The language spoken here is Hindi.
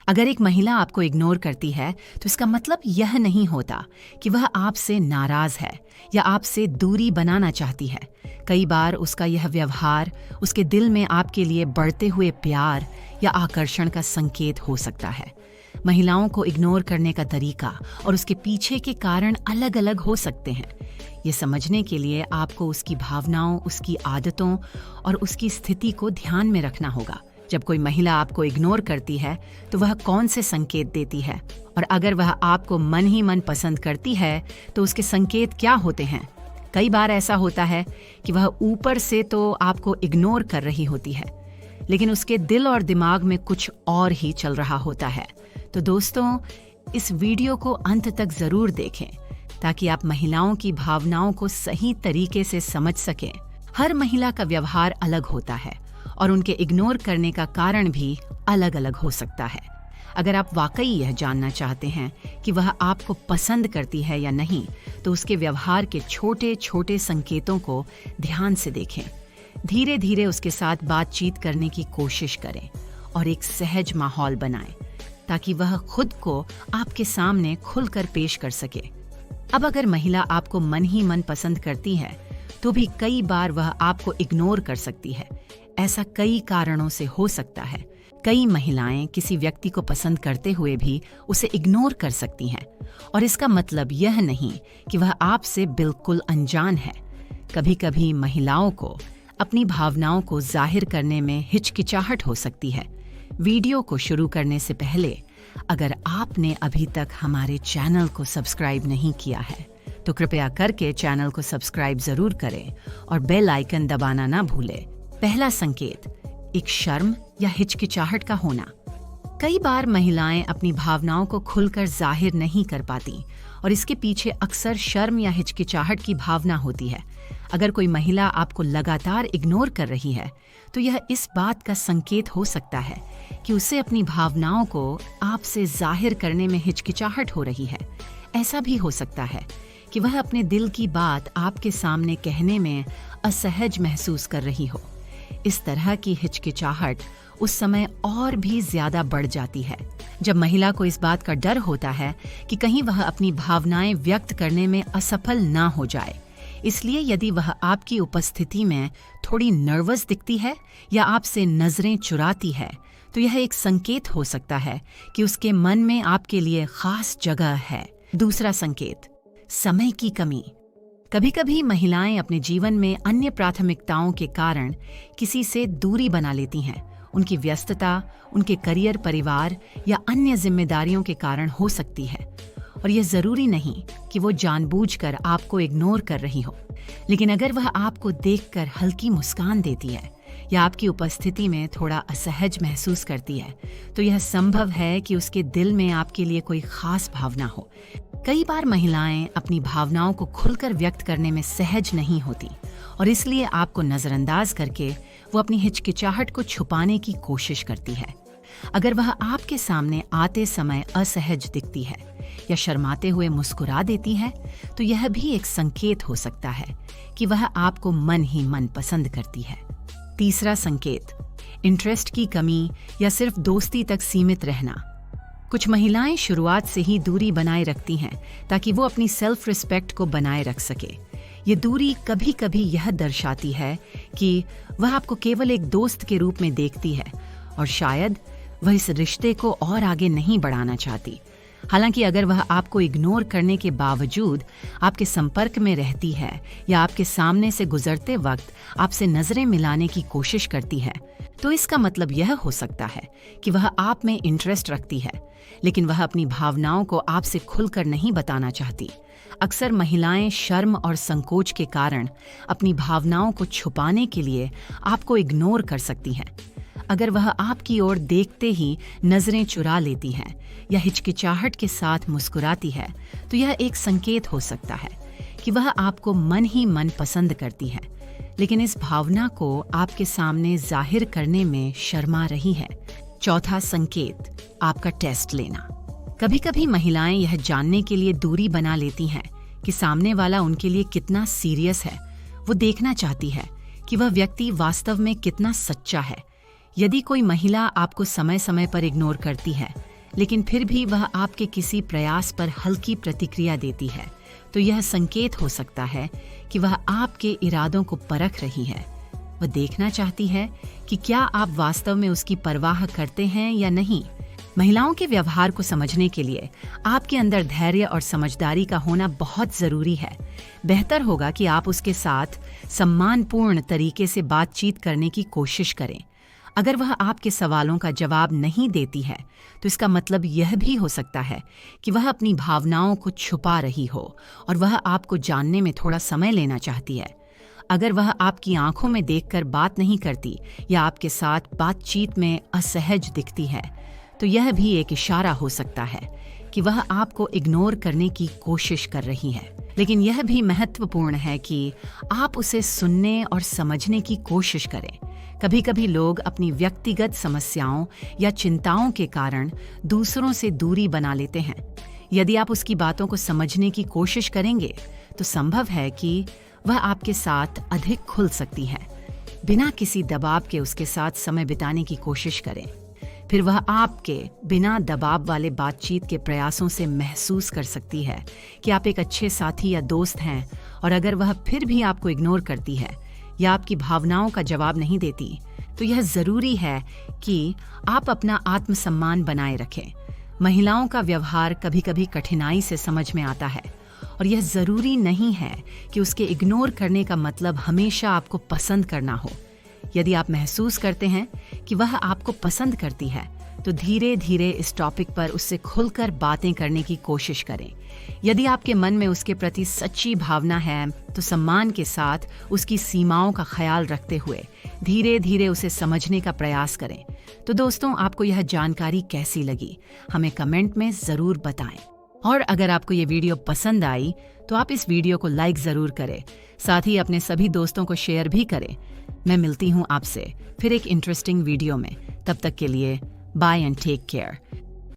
अगर एक महिला आपको इग्नोर करती है तो इसका मतलब यह नहीं होता कि वह आपसे नाराज है या आपसे दूरी बनाना चाहती है। कई बार उसका यह व्यवहार उसके दिल में आपके लिए बढ़ते हुए प्यार या आकर्षण का संकेत हो सकता है। महिलाओं को इग्नोर करने का तरीका और उसके पीछे के कारण अलग-अलग हो सकते हैं। ये समझने के लिए आपको उसकी भावनाओं, उसकी आदतों और उसकी स्थिति को ध्यान में रखना होगा। जब कोई महिला आपको इग्नोर करती है तो वह कौन से संकेत देती है, और अगर वह आपको मन ही मन पसंद करती है तो उसके संकेत क्या होते हैं। कई बार ऐसा होता है कि वह ऊपर से तो आपको इग्नोर कर रही होती है, लेकिन उसके दिल और दिमाग में कुछ और ही चल रहा होता है। तो दोस्तों, इस वीडियो को अंत तक जरूर देखें ताकि आप महिलाओं की भावनाओं को सही तरीके से समझ सकें। हर महिला का व्यवहार अलग होता है और उनके इग्नोर करने का कारण भी अलग-अलग हो सकता है। अगर आप वाकई यह जानना चाहते हैं कि वह आपको पसंद करती है या नहीं, तो उसके व्यवहार के छोटे-छोटे संकेतों को ध्यान से देखें। धीरे-धीरे उसके साथ बातचीत करने की कोशिश करें और एक सहज माहौल बनाएं ताकि वह खुद को आपके सामने खुलकर पेश कर सके। अब अगर महिला आपको मन ही मन पसंद करती है तो भी कई बार वह आपको इग्नोर कर सकती है। ऐसा कई कारणों से हो सकता है। कई महिलाएं किसी व्यक्ति को पसंद करते हुए भी उसे इग्नोर कर सकती हैं, और इसका मतलब यह नहीं कि वह आपसे बिल्कुल अनजान है। कभी-कभी महिलाओं को अपनी भावनाओं को जाहिर करने में हिचकिचाहट हो सकती है। वीडियो को शुरू करने से पहले अगर आपने अभी तक हमारे चैनल को सब्सक्राइब नहीं किया है तो कृपया करके चैनल को सब्सक्राइब जरूर करें और बेल आइकन दबाना ना भूलें। पहला संकेत, एक शर्म या हिचकिचाहट का होना। कई बार महिलाएं अपनी भावनाओं को खुलकर जाहिर नहीं कर पाती और इसके पीछे अक्सर शर्म या हिचकिचाहट की भावना होती है। अगर कोई महिला आपको लगातार इग्नोर कर रही है तो यह इस बात का संकेत हो सकता है कि उसे अपनी भावनाओं को आपसे जाहिर करने में हिचकिचाहट हो रही है। ऐसा भी हो सकता है कि वह अपने दिल की बात आपके सामने कहने में असहज महसूस कर रही हो। इस तरह की हिचकिचाहट उस समय और भी ज्यादा बढ़ जाती है जब महिला को इस बात का डर होता है कि कहीं वह अपनी भावनाएं व्यक्त करने में असफल ना हो जाए। इसलिए यदि वह आपकी उपस्थिति में थोड़ी नर्वस दिखती है या आपसे नजरें चुराती है तो यह एक संकेत हो सकता है कि उसके मन में आपके लिए खास जगह है। दूसरा संकेत, समय की कमी। कभी-कभी महिलाएं अपने जीवन में अन्य प्राथमिकताओं के कारण किसी से दूरी बना लेती हैं। उनकी व्यस्तता, उनके करियर, परिवार या अन्य जिम्मेदारियों के कारण हो सकती है, और यह जरूरी नहीं कि वो जानबूझकर आपको इग्नोर कर रही हो। लेकिन अगर वह आपको देखकर हल्की मुस्कान देती है या आपकी उपस्थिति में थोड़ा असहज महसूस करती है तो यह संभव है कि उसके दिल में आपके लिए कोई खास भावना हो। कई बार महिलाएं अपनी भावनाओं को खुलकर व्यक्त करने में सहज नहीं होती और इसलिए आपको नजरअंदाज करके वो अपनी हिचकिचाहट को छुपाने की कोशिश करती है। अगर वह आपके सामने आते समय असहज दिखती है या शर्माते हुए मुस्कुरा देती है तो यह भी एक संकेत हो सकता है कि वह आपको मन ही मन पसंद करती है। तीसरा संकेत, इंटरेस्ट की कमी या सिर्फ दोस्ती तक सीमित रहना। कुछ महिलाएं शुरुआत से ही दूरी बनाए रखती हैं ताकि वो अपनी सेल्फ रिस्पेक्ट को बनाए रख सके। ये दूरी कभी-कभी यह दर्शाती है कि वह आपको केवल एक दोस्त के रूप में देखती है और शायद वह इस रिश्ते को और आगे नहीं बढ़ाना चाहती। हालांकि अगर वह आपको इग्नोर करने के बावजूद आपके संपर्क में रहती है या आपके सामने से गुजरते वक्त आपसे नजरें मिलाने की कोशिश करती है तो इसका मतलब यह हो सकता है कि वह आप में इंटरेस्ट रखती है, लेकिन वह अपनी भावनाओं को आपसे खुलकर नहीं बताना चाहती। अक्सर महिलाएं शर्म और संकोच के कारण अपनी भावनाओं को छुपाने के लिए आपको इग्नोर कर सकती हैं। अगर वह आपकी ओर देखते ही नजरें चुरा लेती हैं या हिचकिचाहट के साथ मुस्कुराती है तो यह एक संकेत हो सकता है कि वह आपको मन ही मन पसंद करती है, लेकिन इस भावना को आपके सामने जाहिर करने में शर्मा रही है। चौथा संकेत, आपका टेस्ट लेना। कभी-कभी महिलाएं यह जानने के लिए दूरी बना लेती हैं कि सामने वाला उनके लिए कितना सीरियस है। वो देखना चाहती है कि वह व्यक्ति वास्तव में कितना सच्चा है। यदि कोई महिला आपको समय समय पर इग्नोर करती है, लेकिन फिर भी वह आपके किसी प्रयास पर हल्की प्रतिक्रिया देती है, तो यह संकेत हो सकता है कि वह आपके इरादों को परख रही है। वह देखना चाहती है कि क्या आप वास्तव में उसकी परवाह करते हैं या नहीं। महिलाओं के व्यवहार को समझने के लिए आपके अंदर धैर्य और समझदारी का होना बहुत जरूरी है। बेहतर होगा कि आप उसके साथ सम्मानपूर्ण तरीके से बातचीत करने की कोशिश करें। अगर वह आपके सवालों का जवाब नहीं देती है, तो इसका मतलब यह भी हो सकता है कि वह अपनी भावनाओं को छुपा रही हो और वह आपको जानने में थोड़ा समय लेना चाहती है। अगर वह आपकी आंखों में देखकर बात नहीं करती या आपके साथ बातचीत में असहज दिखती है, तो यह भी एक इशारा हो सकता है कि वह आपको इग्नोर करने की कोशिश कर रही है। लेकिन यह भी महत्वपूर्ण है कि आप उसे सुनने और समझने की कोशिश करें। कभी कभी लोग अपनी व्यक्तिगत समस्याओं या चिंताओं के कारण दूसरों से दूरी बना लेते हैं। यदि आप उसकी बातों को समझने की कोशिश करेंगे, तो संभव है कि वह आपके साथ अधिक खुल सकती है। बिना किसी दबाव के उसके साथ समय बिताने की कोशिश करें। फिर वह आपके बिना दबाव वाले बातचीत के प्रयासों से महसूस कर सकती है कि आप एक अच्छे साथी या दोस्त हैं। और अगर वह फिर भी आपको इग्नोर करती है या आपकी भावनाओं का जवाब नहीं देती, तो यह जरूरी है कि आप अपना आत्मसम्मान बनाए रखें। महिलाओं का व्यवहार कभी कभी कठिनाई से समझ में आता है, और यह जरूरी नहीं है कि उसके इग्नोर करने का मतलब हमेशा आपको पसंद करना हो। यदि आप महसूस करते हैं कि वह आपको पसंद करती है, तो धीरे धीरे इस टॉपिक पर उससे खुलकर बातें करने की कोशिश करें। यदि आपके मन में उसके प्रति सच्ची भावना है, तो सम्मान के साथ उसकी सीमाओं का ख्याल रखते हुए धीरे धीरे उसे समझने का प्रयास करें। तो दोस्तों, आपको यह जानकारी कैसी लगी, हमें कमेंट में ज़रूर बताएं। और अगर आपको ये वीडियो पसंद आई, तो आप इस वीडियो को लाइक ज़रूर करें, साथ ही अपने सभी दोस्तों को शेयर भी करें। मैं मिलती हूँ आपसे फिर एक इंटरेस्टिंग वीडियो में। तब तक के लिए बाय एंड टेक केयर।